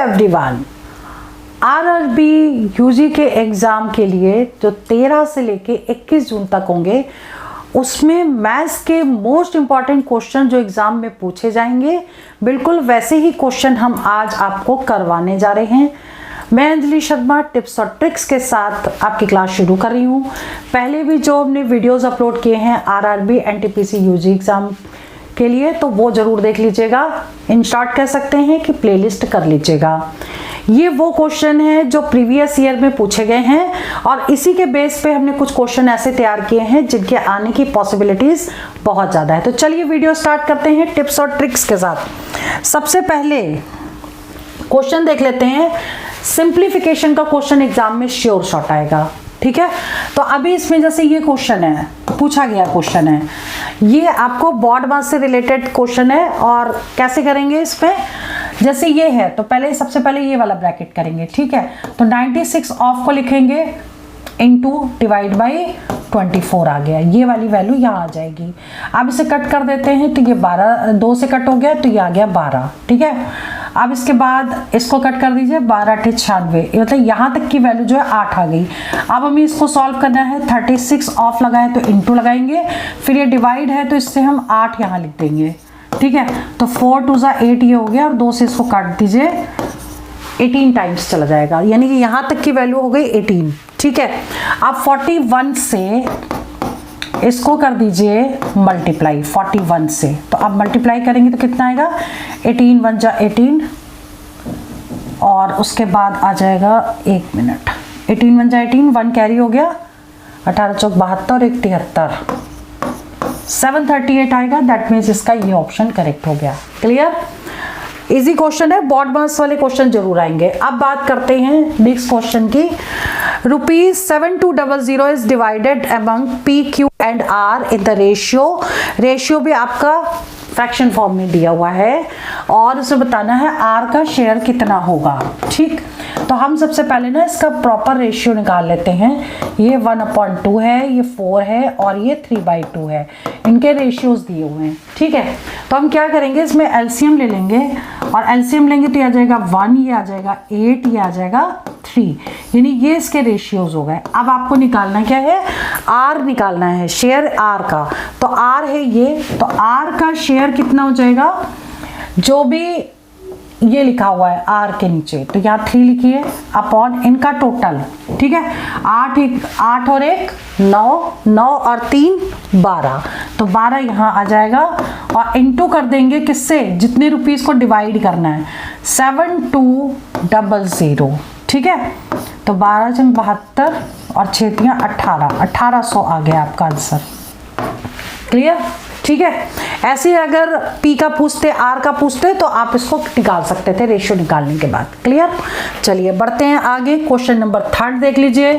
Everyone, RRB UG के exam के लिए जो 13 से लेके 21 जून तक होंगे उसमें मैथ्स के मोस्ट इम्पॉर्टेंट क्वेश्चन जो एग्ज़ाम में पूछे जाएंगे, बिल्कुल वैसे ही क्वेश्चन हम आज आपको करवाने जा रहे हैं। मैं अंजलि शर्मा टिप्स और ट्रिक्स के साथ आपकी क्लास शुरू कर रही हूँ। पहले भी जो हमने वीडियोस अपलोड किए हैं आरआरबी एनटीपीसी यूजी एग्ज़ाम के लिए, तो वो ज़रूर देख लीजिएगा। इन शॉर्ट कह सकते हैं कि प्लेलिस्ट कर लीजिएगा। ये वो क्वेश्चन है जो प्रीवियस ईयर में पूछे गए हैं और इसी के बेस पे हमने कुछ क्वेश्चन ऐसे तैयार किए हैं जिनके आने की पॉसिबिलिटीज़ बहुत ज़्यादा है। तो चलिए वीडियो स्टार्ट करते हैं टिप्स और ट्रिक्स के साथ। सबसे पहले क्वेश्चन देख लेते हैं। सिंप्लीफिकेशन का क्वेश्चन एग्जाम में श्योर शॉट आएगा, ठीक है। तो अभी इसमें जैसे ये क्वेश्चन है, पूछा गया क्वेश्चन है, ये आपको बोर्ड मास से रिलेटेड क्वेश्चन है। और कैसे करेंगे इसमें, जैसे ये है तो पहले सबसे पहले ये वाला ब्रैकेट करेंगे, ठीक है। तो 96 ऑफ को लिखेंगे इनटू डिवाइड बाई 24 आ गया, ये वाली वैल्यू यहाँ आ जाएगी। अब इसे कट कर देते हैं तो ये 12, 2 से कट हो गया तो ये आ गया 12, ठीक है। अब इसके बाद इसको कट कर दीजिए, 12 × 96, मतलब यहाँ तक की वैल्यू जो है 8 आ गई। अब हमें इसको सॉल्व करना है, 36 ऑफ लगाए तो इनटू लगाएंगे, फिर ये डिवाइड है तो इससे हम 8 यहाँ लिख देंगे, ठीक है। तो 4 × 2 = 8 ये हो गया और 2 से इसको काट दीजिए, 18 टाइम्स चला जाएगा, यानी कि यहाँ तक की वैल्यू हो गई 18, ठीक है। अब 41 से इसको कर दीजिए मल्टीप्लाई 41 से, तो अब मल्टीप्लाई करेंगे तो कितना आएगा, 18 × 1 = 18 और उसके बाद आ जाएगा 1 मिनट, 18 × 1 = 18, 1 कैरी हो गया, 18 × 4 = 72, 1 × 73, 738 आएगा। दैट मीन्स इसका ये ऑप्शन करेक्ट हो गया। क्लियर, इजी क्वेश्चन है, बोर्ड मास वाले क्वेश्चन जरूर आएंगे। अब बात करते हैं नेक्स्ट क्वेश्चन की। ₹7200 is divided among P, Q and R in the ratio भी आपका फ्रैक्शन फॉर्म में दिया हुआ है और उसे बताना है R का शेयर कितना होगा, ठीक। तो हम सबसे पहले ना इसका प्रॉपर रेशियो निकाल लेते हैं। ये 1/2 है, ये 4 है और ये 3/2 है, इनके रेशियोज दिए हुए हैं, ठीक है। तो हम क्या करेंगे, इसमें एलसीएम ले लेंगे और एलसीएम लेंगे तो ये आ जाएगा 1, ये आ जाएगा 8, ये आ जाएगा 3, यानी ये इसके रेशियोज हो गए। अब आपको निकालना क्या है, R निकालना है, शेयर R का। तो R है ये, तो R का शेयर कितना हो जाएगा, जो भी ये लिखा हुआ है R के नीचे, तो यहाँ 3 लिखिए अपॉन इनका टोटल, ठीक है। 8 और 1 9, 9 और 3 12, तो 12 यहाँ आ जाएगा और इनटू कर देंगे किससे, जितने रुपीस को डिवाइड करना है, 7200, ठीक है। तो 12 × 72 और 6 × 18, 1800 आ गया आपका आंसर। क्लियर, ठीक है। ऐसे अगर P का पूछते, R का पूछते तो आप इसको निकाल सकते थे रेशियो निकालने के बाद। क्लियर, चलिए बढ़ते हैं आगे। क्वेश्चन नंबर 3 देख लीजिए।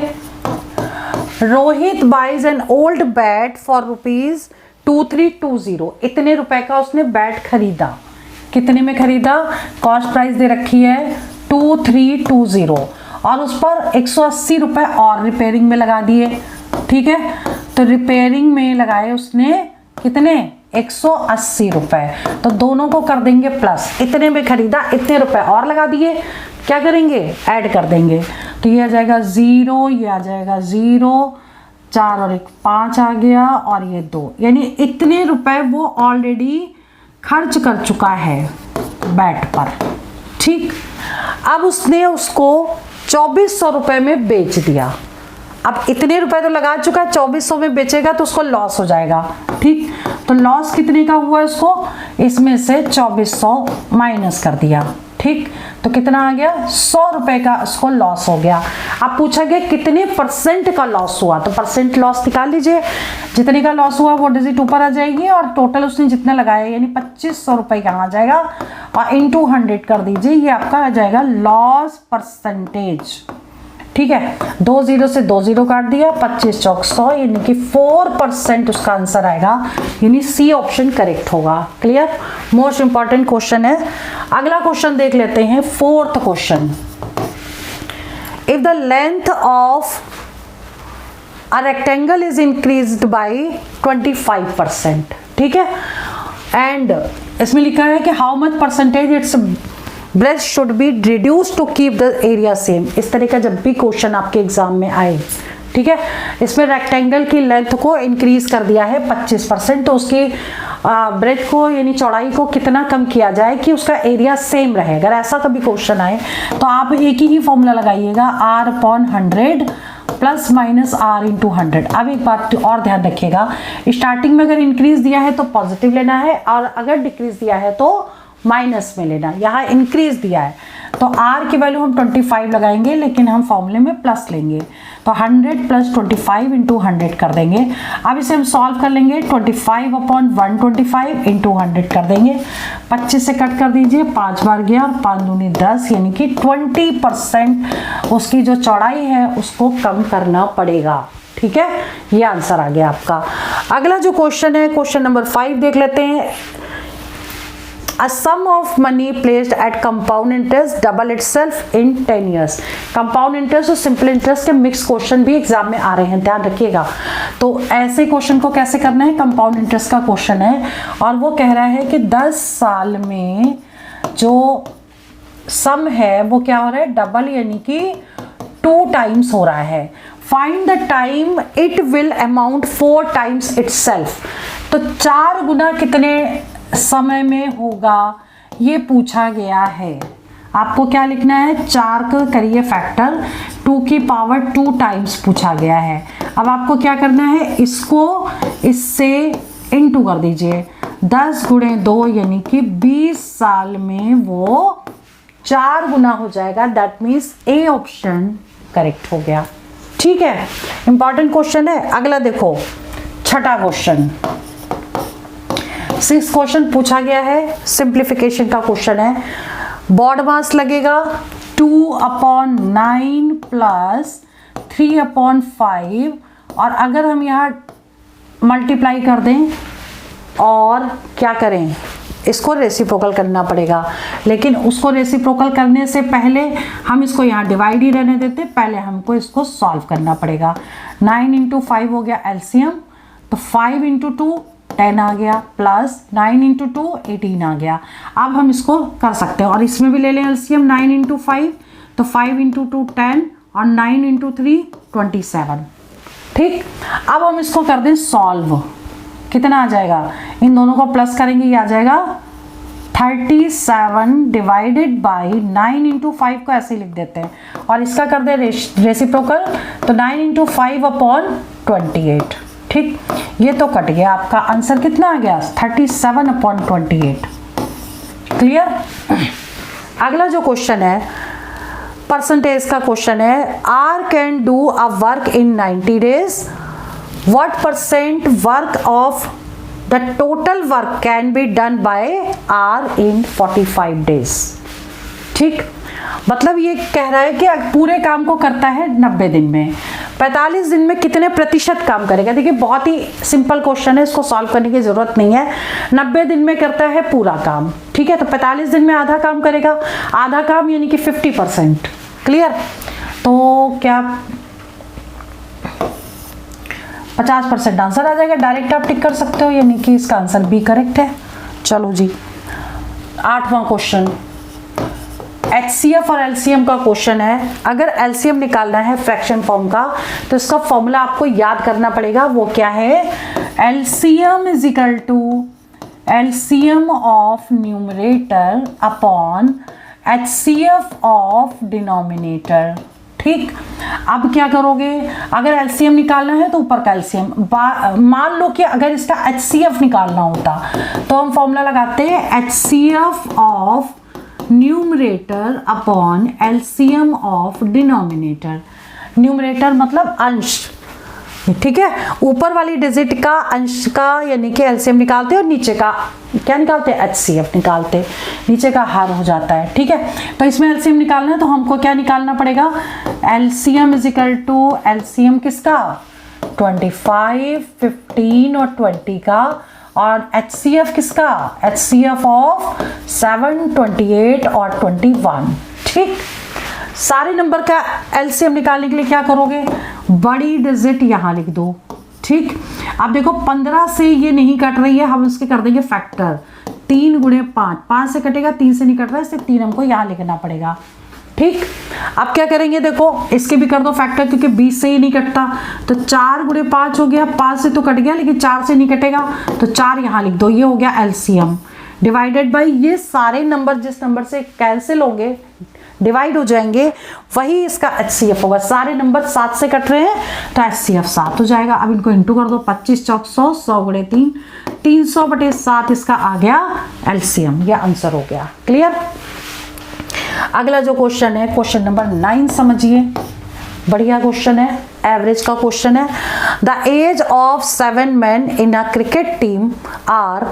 Rohit buys an old bat for ₹2320, इतने रुपए का उसने बैट खरीदा। कितने में खरीदा, कॉस्ट प्राइस दे रखी है 2320 और उस पर 180 रुपए और रिपेयरिंग में लगा दिए, ठीक है। तो रिपेयरिंग में लगाए उसने कितने, 180 रुपए, तो दोनों को कर देंगे प्लस, इतने में खरीदा, इतने रुपए और लगा दिए, क्या करेंगे, ऐड कर देंगे। तो ये आ जाएगा 0, ये आ जाएगा 0, 4 और 1 5 आ गया और ये 2, यानी इतने रुपए वो ऑलरेडी खर्च कर चुका है बैट पर, ठीक। अब उसने उसको 2400 रुपए में बेच दिया। अब इतने रुपए तो लगा चुका है, 2400 में बेचेगा तो उसको लॉस हो जाएगा, ठीक। तो लॉस कितने का हुआ उसको, इसमें से 2400 माइनस कर दिया, ठीक। तो कितना आ गया, 100 रुपए का उसको लॉस हो गया। अब पूछा गया कितने % का लॉस हुआ, तो परसेंट लॉस निकाल लीजिए। जितने का लॉस हुआ वो डिजिट ऊपर आ जाएगी और टोटल उसने जितना लगाया यानी 2500 रुपए यहाँ आ जाएगा और इनटू 100 कर दीजिए, ये आपका आ जाएगा लॉस परसेंटेज, ठीक है। 2 0 से 2 0 काट दिया, 25 चौक 100, यानी कि 4% उसका आंसर आएगा, यानी सी ऑप्शन करेक्ट होगा। क्लियर, मोस्ट इंपॉर्टेंट क्वेश्चन है। अगला क्वेश्चन देख लेते हैं, 4th question. If the length of a rectangle is increased by 25%, ठीक है, एंड इसमें लिखा है कि how much percentage its breadth should be reduce to keep the area same. इस तरह का जब भी क्वेश्चन आपके एग्जाम में आए, ठीक है, इसमें रेक्टेंगल की लेंथ को इंक्रीज कर दिया है 25%, तो उसकी ब्रेथ को यानी चौड़ाई को कितना कम किया जाए कि उसका एरिया सेम रहे। अगर ऐसा कभी क्वेश्चन आए तो आप एक ही फॉर्मूला लगाइएगा, R/100 plus minus R into 100। अब एक बात और ध्यान रखिएगा, स्टार्टिंग में अगर इंक्रीज दिया है तो पॉजिटिव लेना है, और अगर डिक्रीज दिया है तो माइनस में लेना। यहाँ इंक्रीज दिया है तो R की वैल्यू हम 25 लगाएंगे, लेकिन हम फॉर्मूले में प्लस लेंगे, तो 100 प्लस 25 इंटू 100 कर देंगे। अब इसे हम सॉल्व कर लेंगे, 25/125 इंटू 100 कर देंगे, 25 से कट कर दीजिए, 5 बार गया और 5 दूनी 10, यानी कि 20% उसकी जो चौड़ाई है उसको कम करना पड़ेगा। ठीक है, ये आंसर आ गया आपका। अगला जो क्वेश्चन है, क्वेश्चन नंबर 5 देख लेते हैं। A sum of money placed at compound interest double itself in 10 years। Compound interest और सिंपल इंटरेस्ट के मिक्स क्वेश्चन भी एग्जाम में आ रहे हैं, ध्यान रखिएगा। तो ऐसे क्वेश्चन को कैसे करना है, कंपाउंड इंटरेस्ट का क्वेश्चन है और वो कह रहा है कि 10 साल में जो सम है वो क्या हो रहा है, डबल, यानी कि 2 टाइम्स हो रहा है। Find the time it will amount 4 times itself. तो 4 गुना कितने समय में होगा ये पूछा गया है। आपको क्या लिखना है, 4 का करिए फैक्टर, 2 की पावर 2 टाइम्स पूछा गया है। अब आपको क्या करना है, इसको इससे इनटू कर दीजिए, 10 गुणे 2 यानी कि 20 साल में वो 4 गुना हो जाएगा। That means A option correct हो गया। ठीक है, इंपॉर्टेंट क्वेश्चन है। अगला देखो, छठा क्वेश्चन, 6 क्वेश्चन पूछा गया है, सिंप्लीफिकेशन का क्वेश्चन है। बॉड मास लगेगा 2/9 प्लस 3/5, और अगर हम यहाँ मल्टीप्लाई कर दें और क्या करें, इसको रेसिप्रोकल करना पड़ेगा, लेकिन उसको रेसिप्रोकल करने से पहले हम इसको यहाँ डिवाइड ही रहने देते, पहले हमको इसको सॉल्व करना पड़ेगा। 9 इंटू 5 हो गया एलसीएम, तो 5 इंटू 2 10 आ गया, प्लस 9 इंटू 2 18 आ गया। अब हम इसको कर सकते हैं और इसमें भी ले लें एलसीएम, 9 इंटू 5 तो 5 इंटू 2 10 और 9 इंटू 3 27। ठीक, अब हम इसको कर दें सॉल्व, कितना आ जाएगा, इन दोनों को प्लस करेंगे, ये आ जाएगा 37 डिवाइडेड बाई 9 इंटू 5 को ऐसे लिख देते हैं, और इसका कर दे रेसिप्रोकल, तो 9 इंटू 5/28। ठीक, ये तो कट गया, आपका आंसर कितना आ गया, 37/28। क्लियर। अगला जो क्वेश्चन है, परसेंटेज का क्वेश्चन है। R can do a work in 90 days, what % work of the total work can be done by R in 45 days. ठीक, मतलब ये कह रहा है कि पूरे काम को करता है 90 दिन में, 45 दिन में कितने प्रतिशत काम करेगा। देखिए बहुत ही सिंपल क्वेश्चन है, इसको सॉल्व करने की जरूरत नहीं है। 90 दिन में करता है पूरा काम, ठीक है, तो 45 दिन में आधा काम करेगा, आधा काम यानी कि 50%। क्लियर, तो क्या 50% आंसर आ जाएगा, डायरेक्ट आप टिक कर सकते हो, यानी कि इसका आंसर बी करेक्ट है। चलो जी, 8वां क्वेश्चन, HCF और LCM का क्वेश्चन है। अगर LCM निकालना है फ्रैक्शन फॉर्म का, तो इसका फॉर्मूला आपको याद करना पड़ेगा। वो क्या है, LCM is equal to LCM of numerator upon HCF of denominator. ठीक, अब क्या करोगे, अगर LCM निकालना है तो ऊपर का LCM, मान लो कि अगर इसका HCF निकालना होता तो हम फॉर्मूला लगाते हैं HCF of numerator upon LCM of denominator. Numerator मतलब अंश, ठीक है, ऊपर वाली डिजिट का अंश का यानी कि LCM निकालते हैं और नीचे का क्या निकालते हैं, HCF निकालते हैं, नीचे का हर हो जाता है। ठीक है, तो इसमें LCM निकालना है तो हमको क्या निकालना पड़ेगा, LCM is equal to LCM किसका, 25, 15 और 20 का, और HCF किसका, HCF ऑफ 7, 28 और 21। ठीक, सारे नंबर का LCM निकालने के लिए क्या करोगे, बड़ी डिजिट यहाँ लिख दो। ठीक, अब देखो 15 से ये नहीं कट रही है, हम इसके कर देंगे फैक्टर, 3 गुणे 5, 5 से कटेगा, 3 से नहीं कट रहा है, इसलिए 3 हमको यहाँ लिखना पड़ेगा। ठीक, अब क्या करेंगे, देखो इसके भी कर दो फैक्टर, क्योंकि 20 से ही नहीं कटता, तो 4 गुणे 5 हो गया, 5 से तो कट गया लेकिन 4 से नहीं कटेगा, तो 4 यहाँ लिख दो, ये हो गया एलसीएम डिवाइडेड बाई ये सारे नंबर जिस नंबर से कैंसिल होंगे, डिवाइड हो जाएंगे, वही इसका एचसीएफ होगा। सारे नंबर 7 से कट रहे हैं तो एचसीएफ 7 हो जाएगा। अब इनको इंटू कर दो, 25 चौक 100, 100 गुणे 3, 300/7 इसका आ गया एलसीएम, ये आंसर हो गया। क्लियर। अगला जो क्वेश्चन है क्वेश्चन नंबर 9 समझिए, बढ़िया क्वेश्चन है, एवरेज का क्वेश्चन है। The age of 7 men in a cricket team are,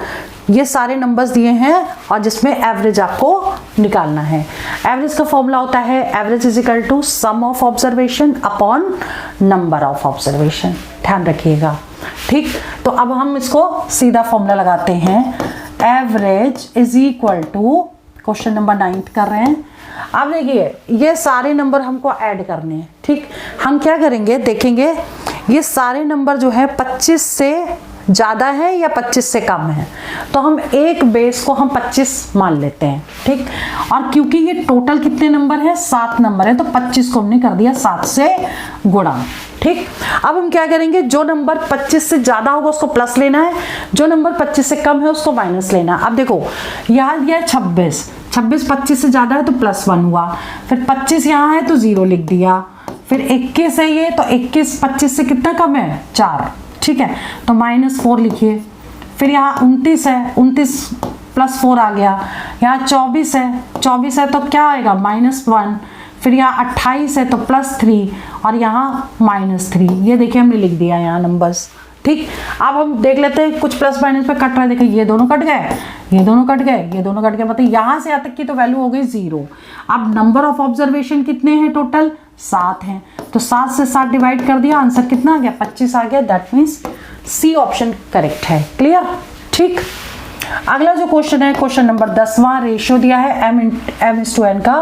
ये सारे नंबर्स दिए हैं और जिसमें एवरेज आपको निकालना है। एवरेज का फॉर्मूला होता है average is equal to sum of observation upon number of observation, ध्यान रखिएगा। ठीक, तो अब हम इसको सीधा फॉर्मूला लगाते हैं, average is equal to, question number 9 कर रहे हैं। अब देखिए ये सारे नंबर हमको ऐड करने हैं। ठीक, हम क्या करेंगे, देखेंगे ये सारे नंबर जो है 25 से ज़्यादा है या 25 से कम है, तो हम एक बेस को हम 25 मान लेते हैं। ठीक, और क्योंकि ये टोटल कितने नंबर है, 7 नंबर है, तो 25 को हमने कर दिया 7 से गुणा। ठीक, अब हम क्या करेंगे, जो नंबर 25 से ज़्यादा होगा उसको प्लस लेना है, जो नंबर 25 से कम है उसको माइनस लेना है। अब देखो यहाँ दिया है 26, 25 से ज़्यादा है तो +1 हुआ, फिर 25 यहाँ है तो 0 लिख दिया, फिर 21 है ये, तो 21 25 से कितना कम है, 4। ठीक है, तो -4 लिखिए। फिर यहाँ 29 है, 29 +4 आ गया, यहाँ 24 है, 24 है तो क्या आएगा, -1, फिर यहाँ 28 है तो +3 और यहाँ -3। ये देखिए हमने लिख दिया यहाँ नंबर्स। ठीक, अब हम देख लेते हैं कुछ प्लस माइनस पे कट रहा है, देखिए ये दोनों कट गए, ये दोनों कट गए, ये दोनों कट गए, मतलब यहाँ से यहाँ तक की तो वैल्यू हो गई 0। अब नंबर ऑफ ऑब्जर्वेशन कितने हैं, टोटल 7 हैं, तो 7 से 7 डिवाइड कर दिया, आंसर कितना आ गया, 25 आ गया। That means C option correct है। क्लियर। ठीक, अगला जो क्वेश्चन है क्वेश्चन नंबर 10वां, रेशियो दिया है m/n का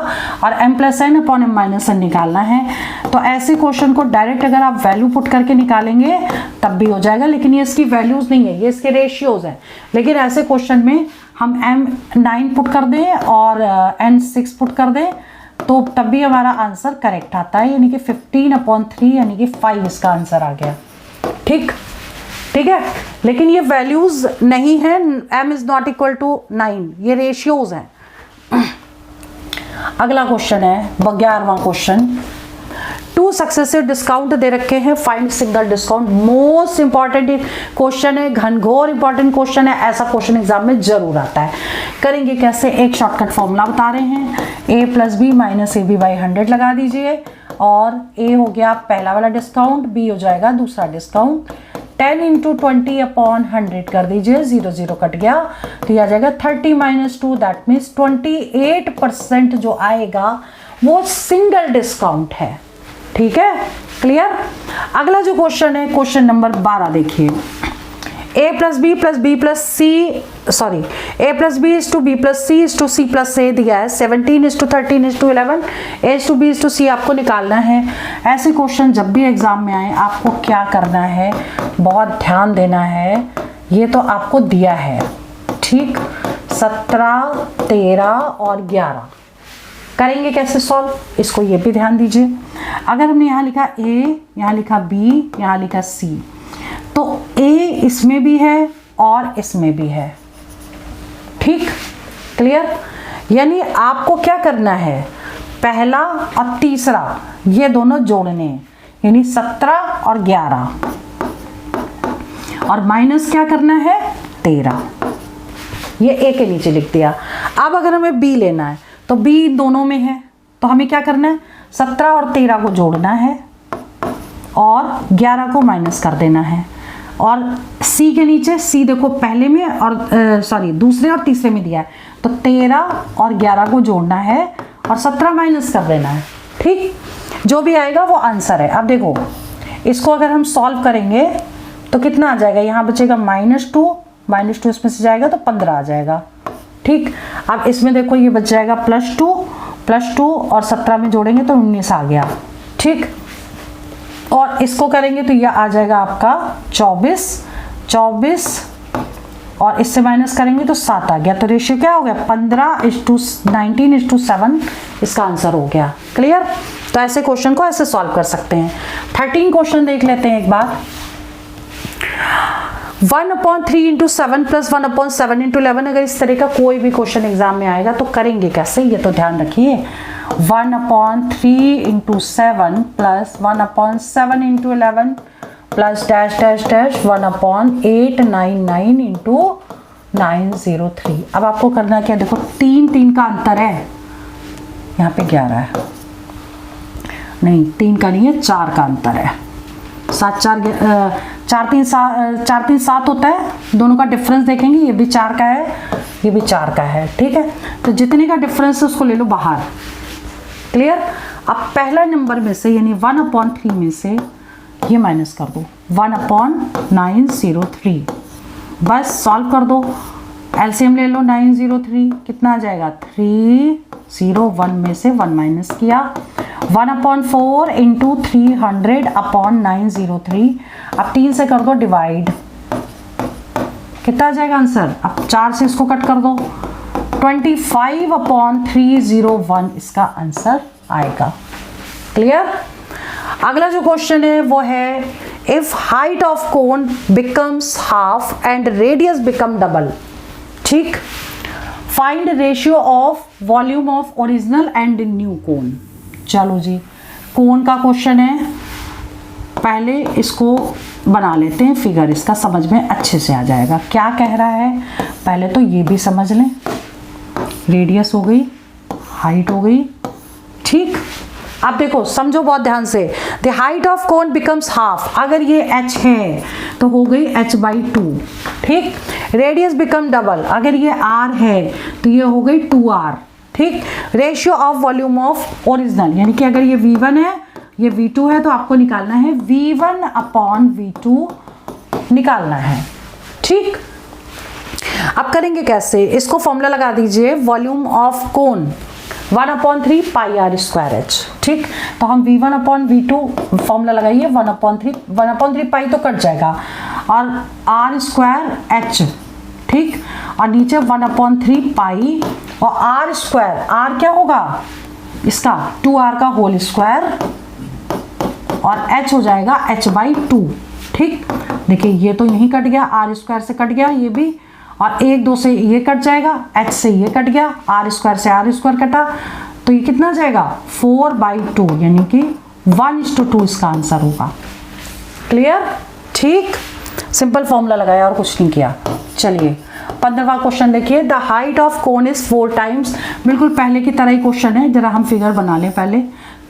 और m+n/m-n निकालना है। तो ऐसे क्वेश्चन को डायरेक्ट अगर आप वैल्यू पुट करके निकालेंगे तब भी हो जाएगा, लेकिन ये इसकी वैल्यूज नहीं है, ये इसके रेशियोज हैं। लेकिन ऐसे क्वेश्चन में हम m9 पुट कर दें और n6 पुट कर दें तो तब भी हमारा आंसर करेक्ट आता है, यानी कि 15/3 यानी कि 5 इसका आंसर आ गया। ठीक, ठीक है, लेकिन ये वैल्यूज नहीं है, m is not equal to 9, ये रेशियोज हैं। अगला क्वेश्चन है 11वां क्वेश्चन, 2 सक्सेसिव डिस्काउंट दे रखे हैं, find single discount. Most important question है, घनघोर इंपॉर्टेंट क्वेश्चन है, ऐसा क्वेश्चन एग्जाम में जरूर आता है। करेंगे कैसे, एक शॉर्टकट फॉर्मूला बता रहे हैं, a + b - ab/100 लगा दीजिए और a हो गया पहला वाला डिस्काउंट, b हो जाएगा दूसरा डिस्काउंट, 10 × 20/100 कर दीजिए, 0 0 कट गया तो ये आ जाएगा 30 - 2, दैट मीन्स 28% जो आएगा वो सिंगल डिस्काउंट है। ठीक है, क्लियर। अगला जो क्वेश्चन है क्वेश्चन नंबर 12 देखिए, a + b + b + c, sorry a + b = b + c = c + a दिया है, 17:13:11 a = b = c आपको निकालना है। ऐसे क्वेश्चन जब भी एग्जाम में आए आपको क्या करना है, बहुत ध्यान देना है, ये तो आपको दिया है। ठीक, 17, 13 और 11 करेंगे कैसे सॉल्व, इसको ये भी ध्यान दीजिए। अगर हमने यहाँ लिखा a, यहाँ लिखा b, यहाँ लिखा c, तो a इसमें भी है और इसमें भी है। ठीक, क्लियर। यानी आपको क्या करना है, पहला और तीसरा ये दोनों जोड़ने हैं, यानी 17 और 11 और माइनस क्या करना है 13, ये a के नीचे लिख दिया। अब अगर हमें b लेना है तो b दोनों में है, तो हमें क्या करना है, 17 और 13 को जोड़ना है और 11 को माइनस कर देना है। और c के नीचे, c देखो पहले में और सॉरी दूसरे और तीसरे में दिया है, तो 13 और 11 को जोड़ना है और 17 माइनस कर देना है। ठीक, जो भी आएगा वो आंसर है। अब देखो इसको अगर हम सॉल्व करेंगे तो कितना आ जाएगा, यहाँ बचेगा -2 इसमें से जाएगा तो 15 आ जाएगा। ठीक, अब इसमें देखो ये बच जाएगा +2 और 17 में जोड़ेंगे तो 19 आ गया। ठीक, और इसको करेंगे तो यह आ जाएगा आपका 24 और इससे माइनस करेंगे तो 7 आ गया। तो रेशियो क्या हो गया 15:19:7 इसका आंसर हो गया। क्लियर। तो ऐसे क्वेश्चन को ऐसे सॉल्व कर सकते हैं। 13 क्वेश्चन देख लेते हैं एक बार। 1/3 × 7 + 1/7 × 11 अगर इस तरह का कोई भी क्वेश्चन एग्जाम में आएगा तो करेंगे कैसे, ये तो ध्यान रखिए। 1/3 × 7 + 1/7 × 11 प्लस डैश डैश डैश 1/899 × 903। अब आपको करना क्या, देखो 3 का अंतर है, यहाँ पे 11 है, नहीं 3 का नहीं है 4 का अंतर है। 4 3 7 होता है, दोनों का डिफरेंस देखेंगे, ये भी 4 का है ये भी 4 का है। ठीक है, तो जितने का डिफरेंस है उसको ले लो बाहर। क्लियर। अब पहला नंबर में से यानी 1/3 में से ये माइनस कर दो 1/903, बस सॉल्व कर दो। एलसीएम ले लो 903, कितना आ जाएगा 301 में से 1 माइनस किया 1/4 × 300/903। अब 3 से कर दो डिवाइड, कितना आ जाएगा आंसर। अब 4 से इसको कट कर दो 25/301 इसका आंसर आएगा। क्लियर। अगला जो क्वेश्चन है वो है if height of cone becomes half and radius become double. ठीक, find ratio of volume of original and new cone. चलो जी, कोन का क्वेश्चन है, पहले इसको बना लेते हैं फिगर, इसका समझ में अच्छे से आ जाएगा क्या कह रहा है। पहले तो ये भी समझ लें, रेडियस हो गई, हाइट हो गई। ठीक, अब देखो समझो बहुत ध्यान से। The height of cone becomes half, अगर ये h है तो हो गई h/2। ठीक, रेडियस बिकम डबल, अगर ये r है तो ये हो गई 2r। ठीक, ratio of volume of original, यानी कि अगर ये v1 है ये v2 है तो आपको निकालना है v1/v2 निकालना है। ठीक, अब करेंगे कैसे, इसको फॉर्मूला लगा दीजिए, वॉल्यूम ऑफ कोन 1/3 πr²h। ठीक, तो हम v1/v2 फॉर्मूला लगाइए 1/3 पाई तो कट जाएगा और r²h। ठीक, और नीचे 1/3 पाई और r², r क्या होगा इसका 2r का होल स्क्वायर और h हो जाएगा h/2। ठीक, देखिए ये तो यहीं कट गया, r² से कट गया ये भी, और 1 2 से ये कट जाएगा, h से ये कट गया, r² से r² कटा, तो ये कितना जाएगा 4/2, यानी कि 1:2 इसका आंसर होगा। क्लियर। ठीक, सिंपल फॉर्मूला लगाया और कुछ नहीं किया। चलिए 15वां क्वेश्चन देखिए। The height of cone is 4 times, बिल्कुल पहले की तरह ही क्वेश्चन है, जरा हम फिगर बना लें पहले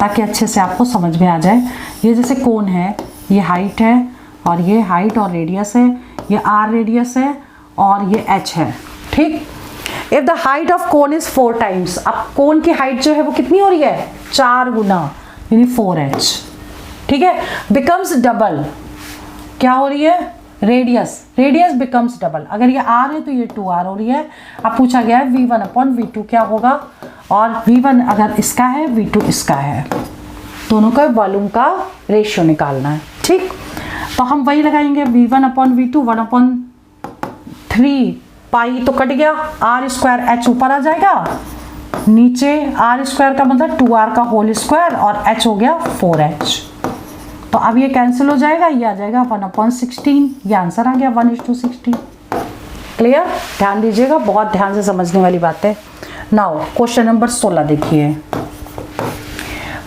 ताकि अच्छे से आपको समझ में आ जाए। ये जैसे कोन है, ये हाइट है और ये हाइट और रेडियस है, ये r रेडियस है और ये h है। ठीक, if the height of cone is 4 times, अब कोन की हाइट जो है वो कितनी हो रही है 4 गुना यानी 4h। ठीक है, बिकम्स डबल, क्या हो रही है रेडियस, रेडियस बिकम्स डबल, अगर ये r है तो ये 2r हो रही है। अब पूछा गया है v1/v2 क्या होगा, और v1 अगर इसका है v2 इसका है, दोनों का वॉल्यूम का रेशियो निकालना है। ठीक, तो हम वही लगाएंगे v1/v2 1/3 पाई तो कट गया, r²h ऊपर आ जाएगा, नीचे r² का मतलब 2r का होल स्क्वायर और h हो गया 4h। तो अब ये कैंसिल हो जाएगा, ये आ जाएगा 1/16, ये आंसर आ गया 1:16। क्लियर। ध्यान दीजिएगा, बहुत ध्यान से समझने वाली बात है। नाउ क्वेश्चन नंबर 16 देखिए।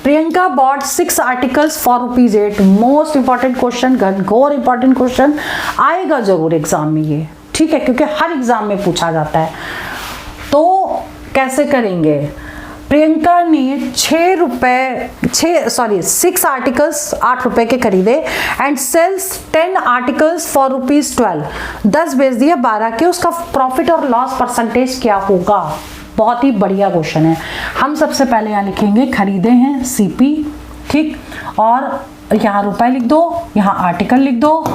Priyanka bought 6 articles for ₹8। Most important question, घनघोर इंपॉर्टेंट क्वेश्चन, आएगा जरूर एग्जाम में ये। ठीक है, क्योंकि हर एग्जाम में पूछा जाता है। तो कैसे करेंगे, प्रियंका ने 6 आर्टिकल्स 8 रुपए के खरीदे एंड सेल्स 10 आर्टिकल्स फॉर ₹12, 10 बेच दिए 12 के, उसका प्रॉफिट और लॉस परसेंटेज क्या होगा। बहुत ही बढ़िया क्वेश्चन है। हम सबसे पहले यहाँ लिखेंगे खरीदे हैं CP। ठीक, और यहाँ रुपए लिख दो, यहाँ आर्टिकल लिख दो,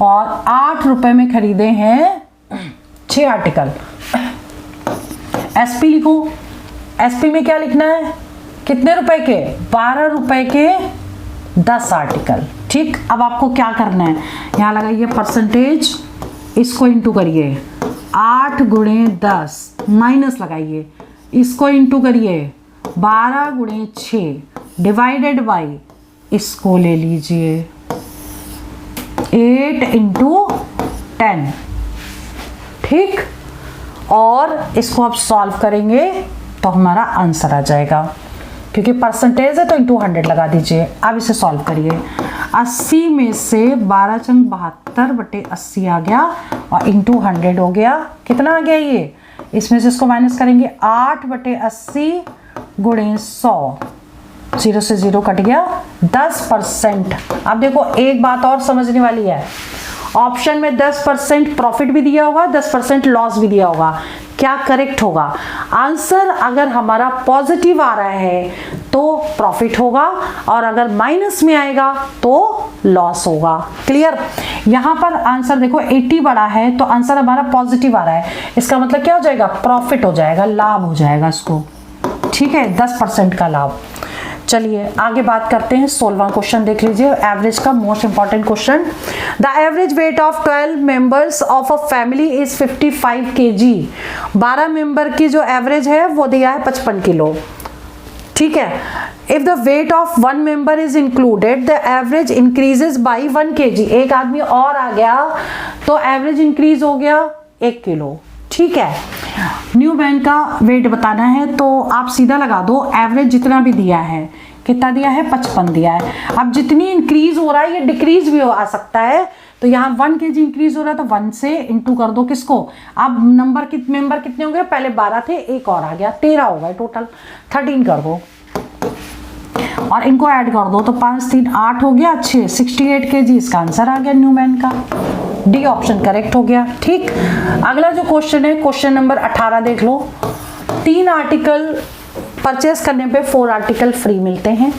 और 8 रुपए में खरीदे हैं 6 आर्टिकल। SP लिखो, SP में क्या लिखना है, कितने रुपए के 12 रुपए के 10 आर्टिकल। ठीक, अब आपको क्या करना है, यहाँ लगाइए परसेंटेज, इसको इंटू करिए 8 गुणे 10 माइनस लगाइए, इसको इंटू करिए 12 गुणे 6 डिवाइडेड बाई इसको ले लीजिए 8 इंटू 10। ठीक, और इसको आप सॉल्व करेंगे तो हमारा आंसर आ जाएगा, क्योंकि परसेंटेज है तो इंटू 100 लगा दीजिए। अब इसे सॉल्व करिए। 80 में से 12 चंग 72/80 आ गया और इंटू 100 हो गया। कितना आ गया ये? इसमें से इसको माइनस करेंगे 8/80 गुणे 100, 0 से 0 कट गया 10%। अब देखो एक बात और समझने वाली है, ऑप्शन में 10% प्रॉफिट भी दिया होगा, 10% लॉस भी दिया होगा। क्या करेक्ट होगा? आंसर अगर हमारा पॉजिटिव आ रहा है तो प्रॉफिट होगा, और अगर माइनस में आएगा तो लॉस होगा। क्लियर? यहाँ पर आंसर देखो 80 बड़ा है तो आंसर हमारा पॉजिटिव आ रहा है, इसका मतलब क्या हो जाएगा? प्रॉफिट हो जाएगा, लाभ हो जाएगा इसको। ठीक है, 10% का लाभ। चलिए आगे बात करते हैं। 16वां क्वेश्चन देख लीजिए, एवरेज का most important question. The average weight of 12 members of a family is 55 kg। 12 member की जो एवरेज है वो दिया है 55 किलो। ठीक है, if the weight of 1 member is included the average increases by 1 kg। एक आदमी और आ गया तो एवरेज इंक्रीज हो गया 1 किलो। ठीक है, न्यू मैन का वेट बताना है तो आप सीधा लगा दो, एवरेज जितना भी दिया है, कितना दिया है? 55 दिया है। अब जितनी इंक्रीज हो रहा है ये डिक्रीज भी आ सकता है, तो यहाँ 1 kg इंक्रीज हो रहा है तो 1 से इंटू कर दो किसको? अब मेंबर कितने हो गए? पहले 12 थे, एक और आ गया, 13 हो गए टोटल, 13 कर दो और इनको ऐड कर दो तो 5 3 8 हो गया, 6 68 kg। इसका आंसर आ गया न्यू मैन का, डी ऑप्शन करेक्ट हो गया। ठीक, अगला जो क्वेश्चन है क्वेश्चन नंबर 18 देख लो। 3 आर्टिकल परचेस करने पे 4 आर्टिकल फ्री मिलते हैं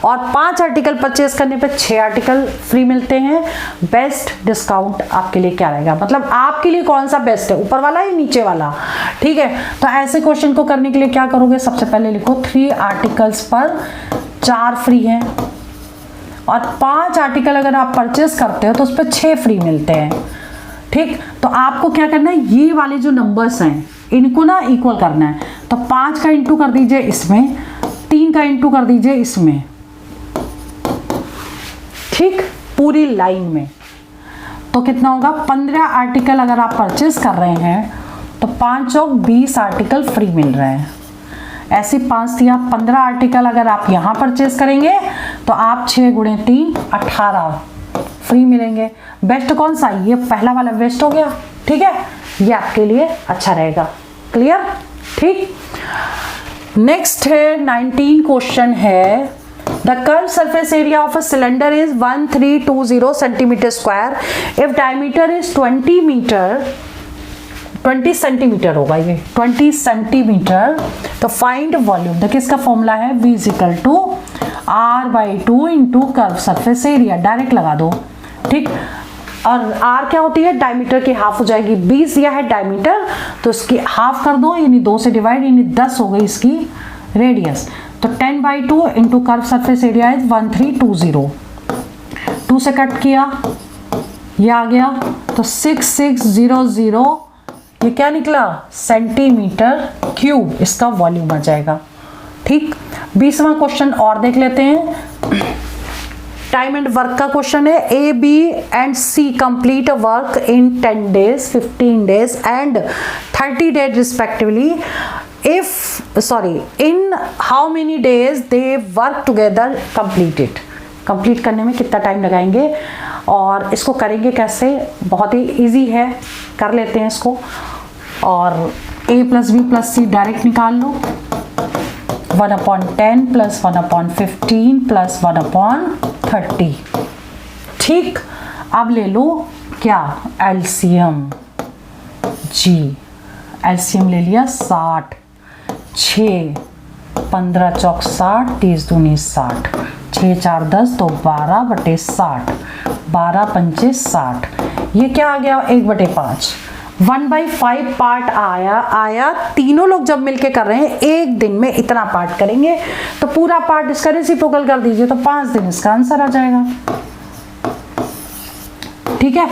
और 5 आर्टिकल परचेस करने पे 6 आर्टिकल फ्री मिलते हैं। बेस्ट डिस्काउंट आपके लिए क्या रहेगा? मतलब आपके लिए कौन सा बेस्ट है, ऊपर वाला या नीचे वाला? ठीक है, तो ऐसे क्वेश्चन को करने के लिए क्या करोगे? सबसे पहले लिखो 3 आर्टिकल्स पर 4 फ्री हैं और 5 आर्टिकल अगर आप परचेस करते हो तो उस पर 6 फ्री मिलते हैं। ठीक, तो आपको क्या करना है? ये वाले जो नंबर्स हैं इनको ना इक्वल करना है, तो 5 का इंटू कर दीजिए इसमें, 3 का इंटू कर दीजिए इसमें। ठीक, पूरी लाइन में तो कितना होगा? 15 आर्टिकल अगर आप परचेस कर रहे हैं तो 5 और 20 आर्टिकल फ्री मिल रहे हैं। ऐसे 5 या 15 आर्टिकल अगर आप यहाँ परचेस करेंगे तो आप 6 गुणे 3 18 फ्री मिलेंगे। बेस्ट कौन सा? ये पहला वाला बेस्ट हो गया। ठीक है, ये आपके लिए अच्छा रहेगा। क्लियर? ठीक, नेक्स्ट है 19 क्वेश्चन है। The curve surface area of a cylinder is 1320 centimetre square if diameter is 20 centimetre होगा, ये 20 सेंटीमीटर। तो फाइंड वॉल्यूम। देखिए इसका फॉर्मूला है V = R/2 into curve surface area. Direct लगा दो। ठीक, और R क्या होती है? डायमीटर की हाफ हो जाएगी। 20 दिया है डायमीटर तो इसकी हाफ कर दो, यानी 2 से डिवाइड, यानी 10 हो गई इसकी रेडियस। तो 10/2 into curve surface area is 1320। 2 से कट किया, ये आ गया तो 6600, ये क्या निकला? सेंटीमीटर क्यूब इसका वॉल्यूम आ जाएगा। ठीक, 20वां क्वेश्चन और देख लेते हैं। टाइम एंड वर्क का क्वेश्चन है। A, B and C complete work in 10 days, 15 days and 30 days respectively. In how many days they work together completed? Complete करने में कितना टाइम लगाएंगे और इसको करेंगे कैसे? बहुत ही इजी है, कर लेते हैं इसको। और A + B + C डायरेक्ट निकाल लो। 1/10 + 1/15 + 1/30। ठीक, अब ले लो क्या? एलसीएम। जी, एलसीएम ले लिया 60, 6 15 चौक 60, 30 दूनी 60, 6 4 10 तो 12/60, 12 पंचे 60। ये क्या आ गया? 1/5। 1/5 पार्ट आया। तीनों लोग जब मिलके कर रहे हैं एक दिन में इतना पार्ट करेंगे तो पूरा पार्ट इसका रेसिप्रोकल कर दीजिए तो 5 दिन इसका आंसर आ जाएगा। ठीक है।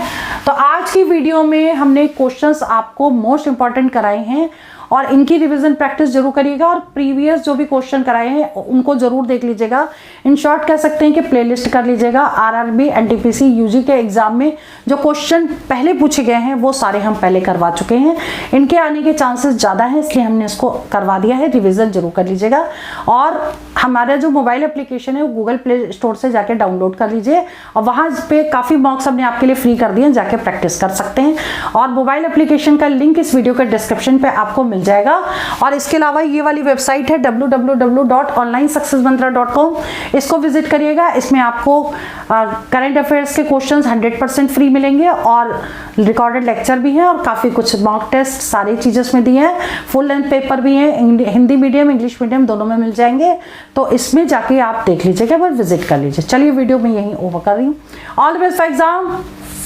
तो आज की वीडियो में हमने क्वेश्चंस आपको मोस्ट इंपॉर्टेंट कराए हैं और इनकी रिवीजन प्रैक्टिस जरूर करिएगा और प्रीवियस जो भी क्वेश्चन कराए हैं उनको जरूर देख लीजिएगा। इन शॉर्ट कह सकते हैं कि प्लेलिस्ट कर लीजिएगा। आरआरबी एनटीपीसी यूजी के एग्जाम में जो क्वेश्चन पहले पूछे गए हैं वो सारे हम पहले करवा चुके हैं। इनके आने के चांसेस ज़्यादा हैं, इसलिए हमने इसको करवा दिया है। रिविजन जरूर कर लीजिएगा और हमारा जो मोबाइल एप्लीकेशन है वो गूगल प्ले स्टोर से जाके डाउनलोड कर लीजिए और वहाँ पे काफ़ी मॉक्स हमने आपके लिए फ्री कर दिए हैं, जाके प्रैक्टिस कर सकते हैं। और मोबाइल एप्लीकेशन का लिंक इस वीडियो के डिस्क्रिप्शन पे आपको मिल जाएगा। और इसके अलावा ये वाली वेबसाइट है www.onlinesuccessmantra.com, इसको विजिट करिएगा। इसमें आपको करंट अफेयर्स के क्वेश्चंस 100% फ्री मिलेंगे और रिकॉर्डेड लेक्चर भी है और काफ़ी कुछ मॉक टेस्ट सारी चीज़ें इसमें दी हैं। फुल लेंथ पेपर भी है, हिंदी मीडियम इंग्लिश मीडियम दोनों में मिल जाएंगे। तो इसमें जाके आप देख लीजिएगा, बस विजिट कर लीजिए। चलिए वीडियो में यहीं ओवर कर रही हूँ। All the best for exam,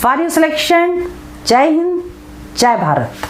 for your selection. जय हिंद, जय भारत।